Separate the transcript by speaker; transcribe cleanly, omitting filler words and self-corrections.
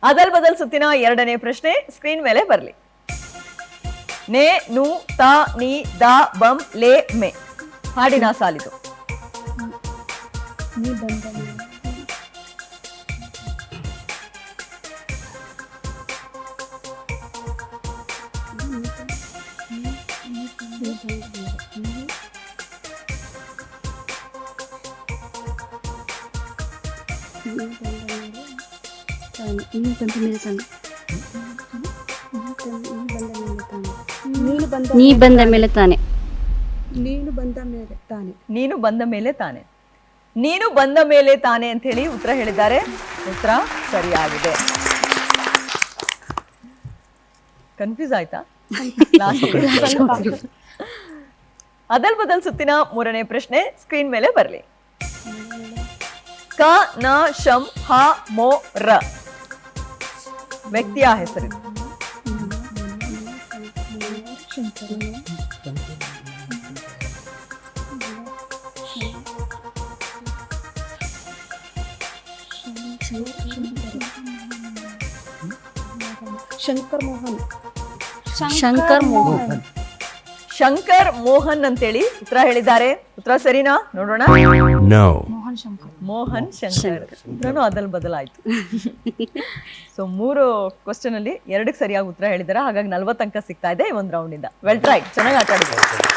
Speaker 1: ಅದಲ್ ಬದಲ್ ಸುತ್ತಿನ ಎರಡನೇ ಪ್ರಶ್ನೆ ಸ್ಕ್ರೀನ್ ಮೇಲೆ ಬರಲಿ. ನೇ ನು ತ ನೀ ದ ಬಂ ಲೇ ಮೆ ಹಾಡಿನ ಸಾಲಿದು.
Speaker 2: ನೀ ಬಂದ ಮೇಲೆ ತಾನೆ.
Speaker 1: ನೀನು ಬಂದ ಮೇಲೆ ತಾನೆ. ನೀನು ಬಂದ ಮೇಲೆ ತಾನೆ ಅಂತ ಹೇಳಿ ಉತ್ತರ ಹೇಳಿದ್ದಾರೆ. ಉತ್ತರ ಸರಿಯಾಗಿದೆ. ಕನ್ಫ್ಯೂಸ್ ಆಯ್ತಾ? ಅದಲ್ ಬದಲ್ ಸುತ್ತಿನ ಮೂರನೇ ಪ್ರಶ್ನೆ ಸ್ಕ್ರೀನ್ ಮೇಲೆ ಬರಲಿ. ಕ ನ ಶಂ ಹ ಮೋ ರ ವ್ಯಕ್ತಿಯ ಹೆಸರು. ಶಂಕರ್ ಮೋಹನ್ ಅಂತೇಳಿ ಉತ್ತರ ಹೇಳಿದ್ದಾರೆ. ಉತ್ತರ ಸರಿನಾ? ನೋಡೋಣ. ಮೋಹನ್ ಶಂಕರ್. ಉತ್ತರನೂ ಅದಲ್ ಬದಲಾಯ್ತು. ಸೊ 3 ಕ್ವಶನ್ ಅಲ್ಲಿ 2ಕ್ಕೆ ಸರಿಯಾಗಿ ಉತ್ತರ ಹೇಳಿದಾರೆ. ಹಾಗಾಗಿ 40 ಅಂಕ ಸಿಗ್ತಾ ಇದೆ ಈ ಒಂದು ರೌಂಡ್ ಇಂದ. ವೆಲ್ ಟ್ರೈ, ಚೆನ್ನಾಗಿ ಆಟ ಆಡಿದ್ರು.